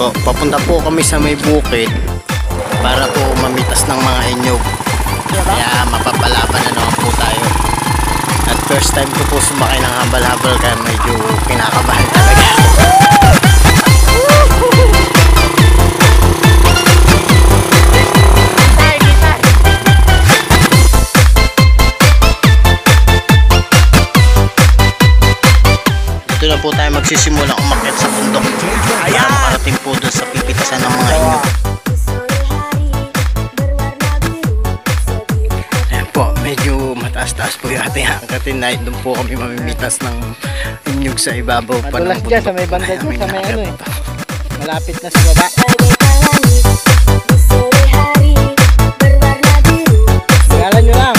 po, papunta po kami sa may bukid para po mamitas ng mga inyog. Kaya mapapalaban na naman po tayo. At first time ko po sumakay ng habal-habal kaya medyo kinakabahan talaga. Ito na po tayo magsisimula umakyat sa bundok. Para makarating po doon sa pipitasan ng mga inyog. Ayan po, medyo mataas-taas po yung ating hangkatin na doon po kami mamimitas ng inyog sa ibabaw pa ng bundok. Dyan, sa may banda dyan, sa may ano eh. Malapit na sa baba. Galan nyo lang.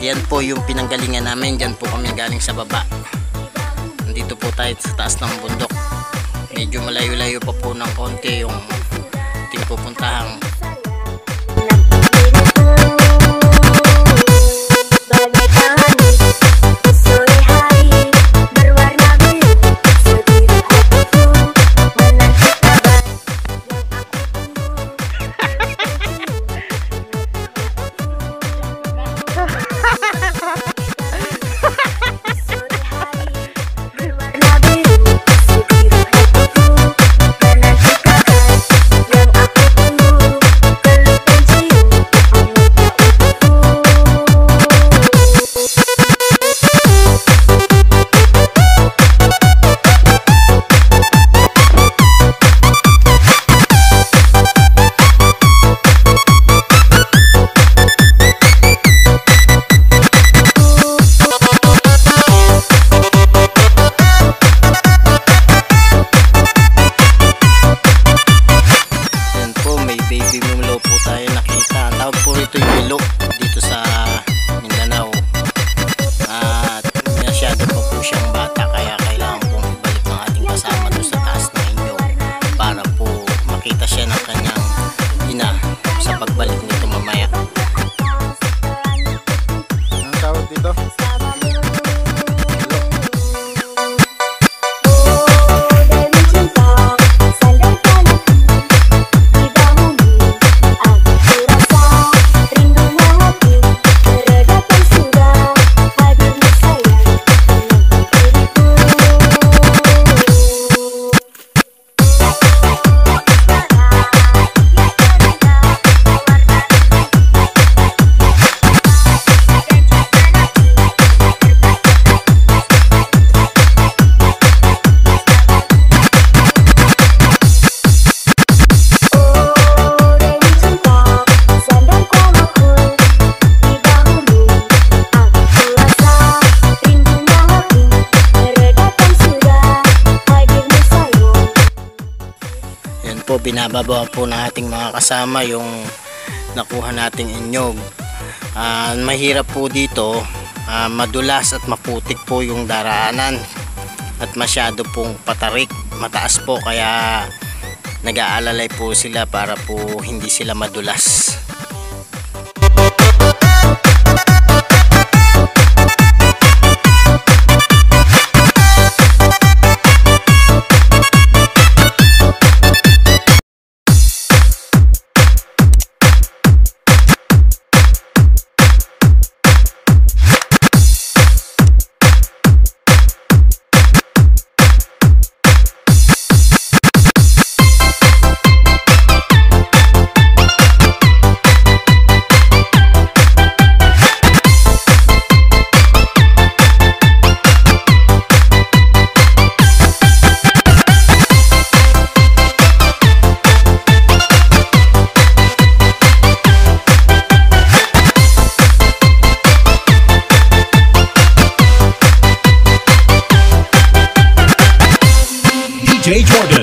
Yan po yung pinanggalingan namin. Diyan po kami galing sa baba. Nandito po tayo sa taas ng bundok. Medyo malayo-layo pa po ng konti yung ating pupuntahan. Dito sa Mindanao at masyado pa po siyang bata kaya kailangan pong ibalik ng ating kasama doon sa taas ng inyog para po makita siya ng kanyang ina sa pagbalik nito mamaya. Anong tawag dito? Po binababa po ng ating mga kasama yung nakuha nating inyog. Mahirap po dito, madulas at maputik po yung daraanan at masyado pong patarik, mataas po kaya nag-aalalay po sila para po hindi sila madulas. DJ Jordan.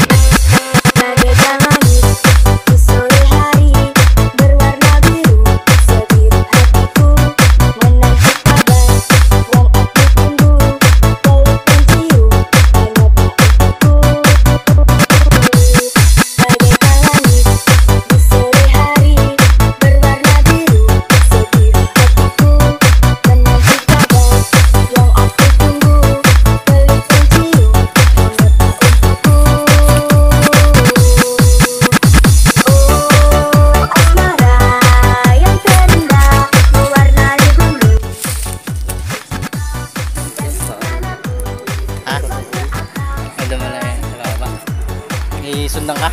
May sundan ka?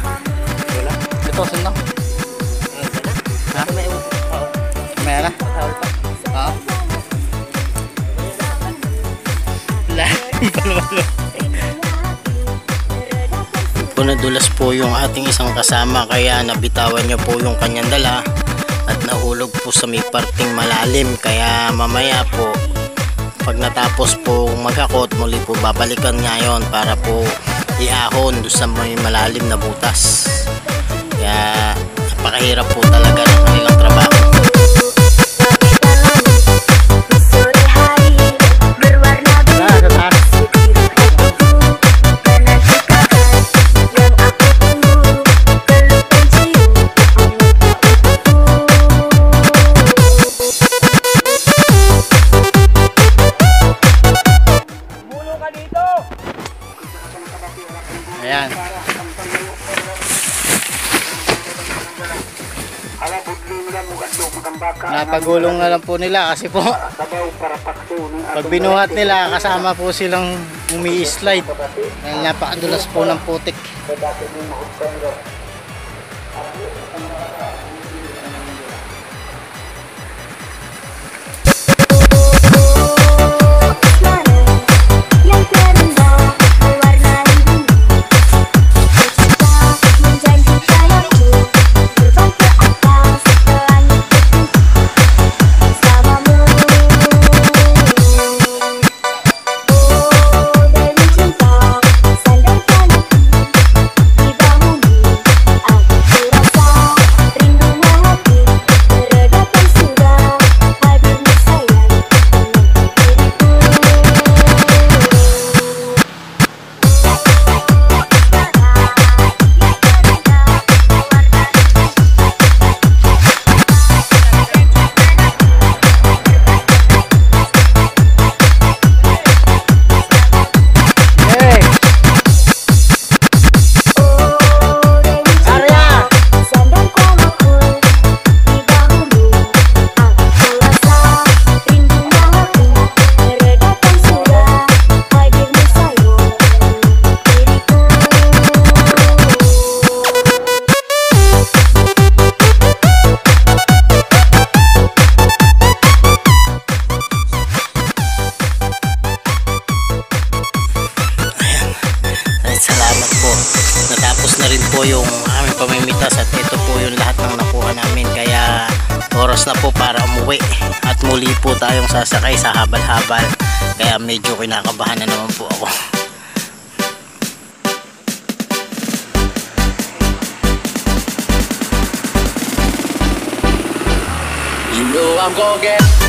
Wala. Ito, sundan. Ha? May na? Oo. Po nadulas po yung ating isang kasama kaya nabitawan niya po yung kanyang dala at nahulog po sa may parting malalim, kaya mamaya po pag natapos po maghakot muli po babalikan ngayon para po iahon doon sa may malalim na butas. Kaya napakahirap po talaga ng kanilang trabaho. Ayan. Napagulong na lang po nila kasi po pag binuhat nila kasama po silang umi-slide dahil napakadulas po ng putik. Salamat po. Natapos na rin po yung aming pamimitas at ito po yung lahat ng nakuha namin, kaya oras na po para umuwi at muli po tayong sasakay sa habal-habal, kaya medyo kinakabahan na naman po ako. You know I'm gonna get